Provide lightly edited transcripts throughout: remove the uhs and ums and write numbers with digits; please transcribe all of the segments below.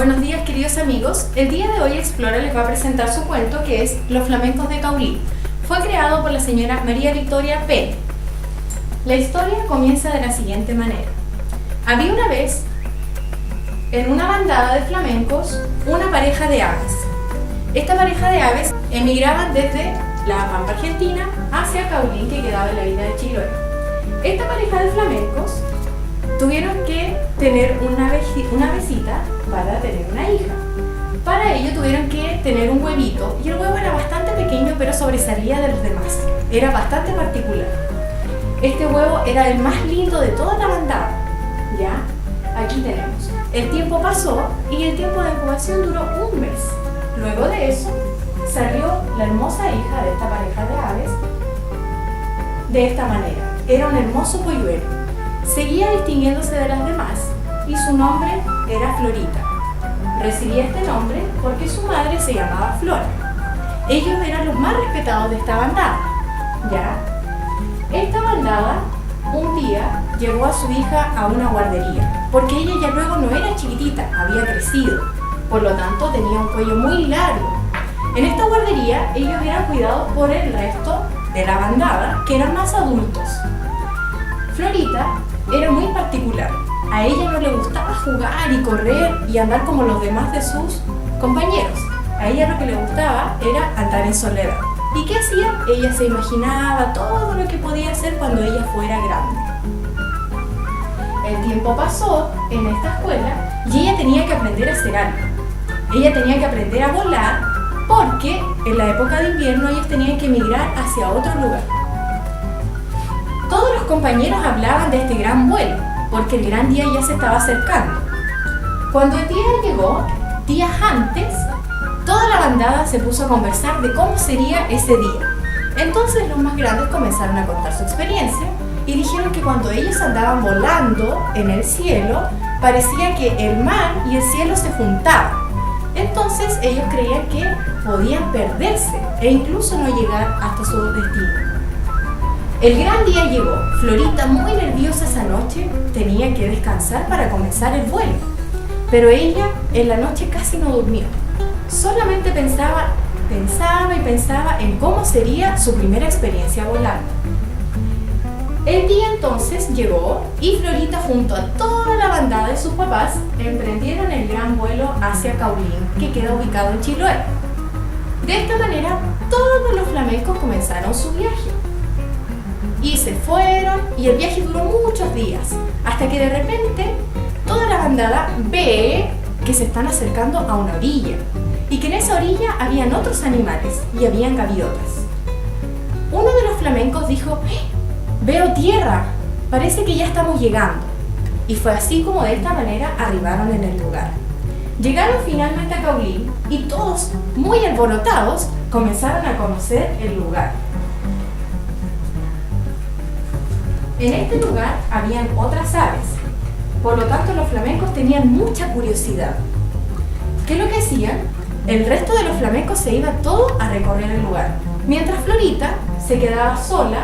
Buenos días, queridos amigos. El día de hoy Explora les va a presentar su cuento que es Los Flamencos de Caulín. Fue creado por la señora María Victoria Pérez. La historia comienza de la siguiente manera. Había una vez, en una bandada de flamencos, una pareja de aves. Esta pareja de aves emigraban desde la Pampa Argentina hacia Caulín, que quedaba en la isla de Chiloé. Esta pareja de flamencos tuvieron que tener una avecita para tener una hija. Para ello tuvieron que tener un huevito, y el huevo era bastante pequeño, pero sobresalía de los demás. Era bastante particular. Este huevo era el más lindo de toda la bandada. ¿Ya? Aquí tenemos. El tiempo pasó y el tiempo de incubación duró un mes. Luego de eso salió la hermosa hija de esta pareja de aves de esta manera. Era un hermoso polluelo. Seguía distinguiéndose de las demás y su nombre era Florita. Recibía este nombre porque su madre se llamaba Flora. Ellos eran los más respetados de esta bandada. ¿Ya? Esta bandada un día llevó a su hija a una guardería porque ella ya luego no era chiquitita, había crecido. Por lo tanto tenía un cuello muy largo. En esta guardería ellos eran cuidados por el resto de la bandada, que eran más adultos. Florita era muy particular. A ella no le gustaba jugar y correr y andar como los demás de sus compañeros. A ella lo que le gustaba era andar en soledad. ¿Y qué hacía? Ella se imaginaba todo lo que podía hacer cuando ella fuera grande. El tiempo pasó en esta escuela y ella tenía que aprender a hacer algo. Ella tenía que aprender a volar porque en la época de invierno ellos tenían que emigrar hacia otro lugar. Todos los compañeros hablaban de este gran vuelo, porque el gran día ya se estaba acercando. Cuando el día llegó, días antes, toda la bandada se puso a conversar de cómo sería ese día. Entonces los más grandes comenzaron a contar su experiencia y dijeron que cuando ellos andaban volando en el cielo, parecía que el mar y el cielo se juntaban. Entonces ellos creían que podían perderse e incluso no llegar hasta su destino. El gran día llegó. Florita, muy nerviosa esa noche, tenía que descansar para comenzar el vuelo. Pero ella en la noche casi no durmió. Solamente pensaba en cómo sería su primera experiencia volando. El día entonces llegó y Florita junto a toda la bandada de sus papás emprendieron el gran vuelo hacia Caulín, que queda ubicado en Chiloé. De esta manera, todos los flamencos comenzaron su viaje. Y se fueron y el viaje duró muchos días, hasta que de repente toda la bandada ve que se están acercando a una orilla y que en esa orilla habían otros animales y habían gaviotas. Uno de los flamencos dijo: veo tierra, parece que ya estamos llegando. Y fue así como de esta manera arribaron en el lugar. Llegaron finalmente a Caulín y todos, muy alborotados, comenzaron a conocer el lugar. En este lugar habían otras aves, por lo tanto los flamencos tenían mucha curiosidad. ¿Qué es lo que hacían? El resto de los flamencos se iba todo a recorrer el lugar, mientras Florita se quedaba sola,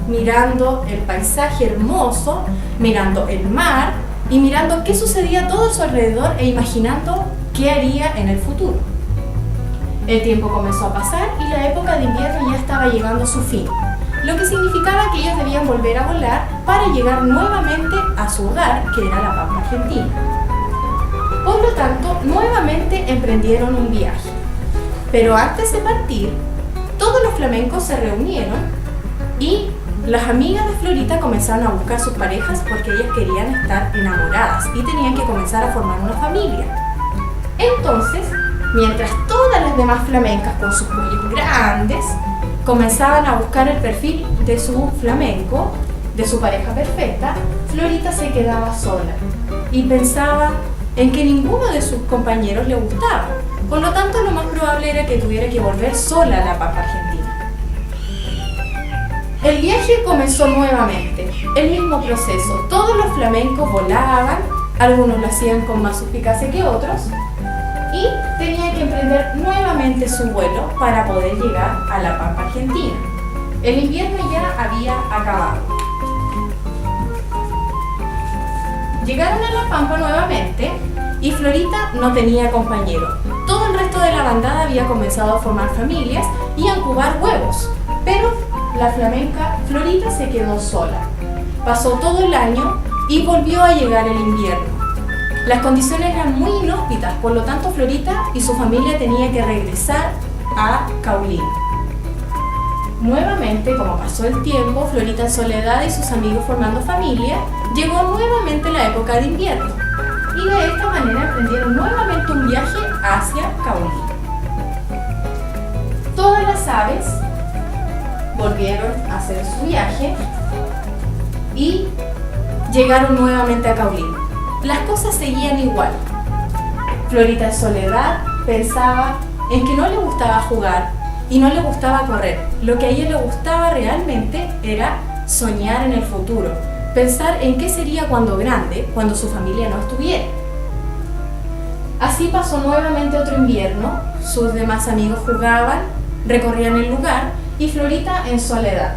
mirando el paisaje hermoso, mirando el mar y mirando qué sucedía a todo su alrededor e imaginando qué haría en el futuro. El tiempo comenzó a pasar y la época de invierno ya estaba llegando a su fin, lo que significaba que ellos debían volver a volar para llegar nuevamente a su hogar, que era la Pampa Argentina. Por lo tanto, nuevamente emprendieron un viaje. Pero antes de partir, todos los flamencos se reunieron y las amigas de Florita comenzaron a buscar sus parejas porque ellas querían estar enamoradas y tenían que comenzar a formar una familia. Entonces, mientras todas las demás flamencas con sus cuellos grandes comenzaban a buscar el perfil de su flamenco, de su pareja perfecta, Florita se quedaba sola y pensaba en que ninguno de sus compañeros le gustaba. Por lo tanto, lo más probable era que tuviera que volver sola a la Pampa Argentina. El viaje comenzó nuevamente, el mismo proceso. Todos los flamencos volaban, algunos lo hacían con más suspicacia que otros, y tenían que emprender nuevamente su vuelo para poder llegar a la Pampa Argentina. El invierno ya había acabado. Llegaron a la Pampa nuevamente y Florita no tenía compañero. Todo el resto de la bandada había comenzado a formar familias y a incubar huevos, pero la flamenca Florita se quedó sola. Pasó todo el año y volvió a llegar el invierno. Las condiciones eran muy inhóspitas, por lo tanto Florita y su familia tenían que regresar a Caulín. Nuevamente, como pasó el tiempo, Florita en soledad y sus amigos formando familia, llegó nuevamente la época de invierno y de esta manera emprendieron nuevamente un viaje hacia Caulín. Todas las aves volvieron a hacer su viaje y llegaron nuevamente a Caulín. Las cosas seguían igual. Florita en soledad pensaba en que no le gustaba jugar y no le gustaba correr. Lo que a ella le gustaba realmente era soñar en el futuro, pensar en qué sería cuando grande, cuando su familia no estuviera. Así pasó nuevamente otro invierno, sus demás amigos jugaban, recorrían el lugar y Florita en soledad.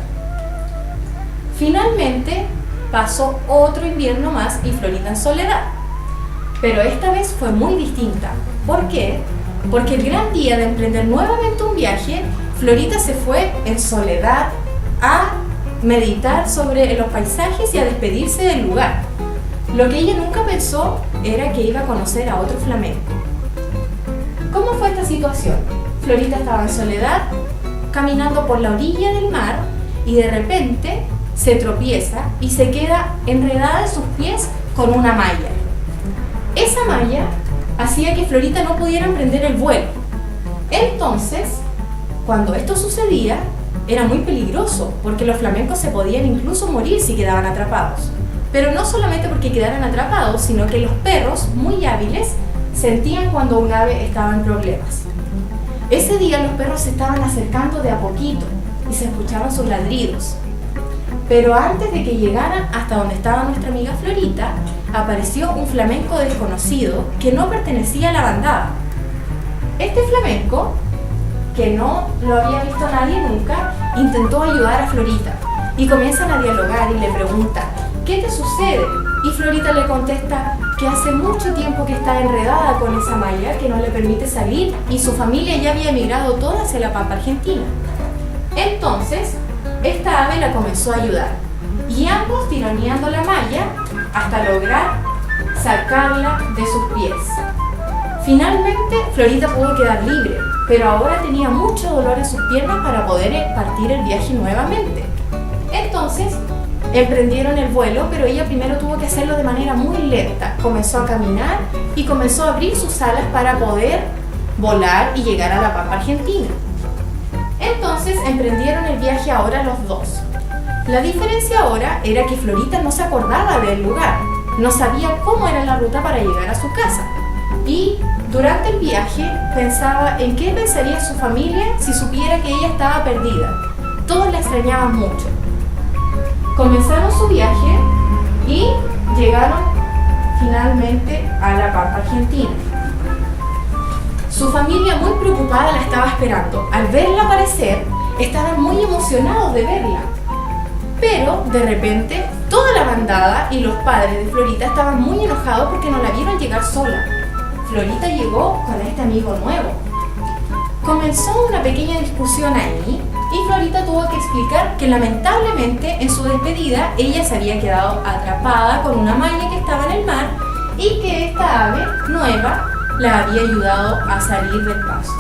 Finalmente pasó otro invierno más y Florita en soledad. Pero esta vez fue muy distinta. ¿Por qué? Porque el gran día de emprender nuevamente un viaje, Florita se fue en soledad a meditar sobre los paisajes y a despedirse del lugar. Lo que ella nunca pensó era que iba a conocer a otro flamenco. ¿Cómo fue esta situación? Florita estaba en soledad, caminando por la orilla del mar y de repente se tropieza y se queda enredada en sus pies con una malla. Esa malla hacía que Florita no pudiera emprender el vuelo. Entonces, cuando esto sucedía, era muy peligroso porque los flamencos se podían incluso morir si quedaban atrapados. Pero no solamente porque quedaran atrapados, sino que los perros, muy hábiles, sentían cuando un ave estaba en problemas. Ese día los perros se estaban acercando de a poquito y se escuchaban sus ladridos. Pero antes de que llegaran hasta donde estaba nuestra amiga Florita, apareció un flamenco desconocido que no pertenecía a la bandada. Este flamenco, que no lo había visto nadie nunca, intentó ayudar a Florita y comienzan a dialogar y le preguntan: ¿qué te sucede? Y Florita le contesta que hace mucho tiempo que está enredada con esa malla que no le permite salir y su familia ya había emigrado toda hacia la Pampa Argentina. Entonces, esta ave la comenzó a ayudar y ambos tironeando la malla hasta lograr sacarla de sus pies. Finalmente, Florita pudo quedar libre, pero ahora tenía mucho dolor en sus piernas para poder partir el viaje nuevamente. Entonces, emprendieron el vuelo, pero ella primero tuvo que hacerlo de manera muy lenta. Comenzó a caminar y comenzó a abrir sus alas para poder volar y llegar a la Pampa Argentina. Entonces emprendieron el viaje ahora los dos. La diferencia ahora era que Florita no se acordaba del lugar, no sabía cómo era la ruta para llegar a su casa. Y durante el viaje pensaba en qué pensaría su familia si supiera que ella estaba perdida. Todos la extrañaban mucho. Comenzaron su viaje y llegaron finalmente a la Pampa Argentina. Su familia, muy preocupada, la estaba esperando. Al verla aparecer, estaban muy emocionados de verla. Pero, de repente, toda la bandada y los padres de Florita estaban muy enojados porque no la vieron llegar sola. Florita llegó con este amigo nuevo. Comenzó una pequeña discusión ahí y Florita tuvo que explicar que lamentablemente en su despedida ella se había quedado atrapada con una malla que estaba en el mar y que esta ave nueva la había ayudado a salir del paso.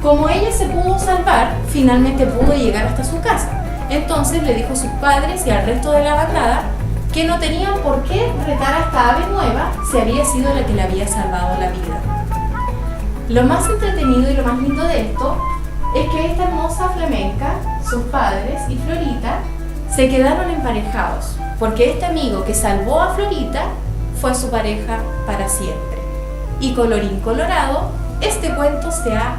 Como ella se pudo salvar, finalmente pudo llegar hasta su casa. Entonces le dijo a sus padres y al resto de la bandada que no tenían por qué retar a esta ave nueva si había sido la que le había salvado la vida. Lo más entretenido y lo más lindo de esto es que esta hermosa flamenca, sus padres y Florita se quedaron emparejados, porque este amigo que salvó a Florita fue su pareja para siempre. Y colorín colorado, este cuento se ha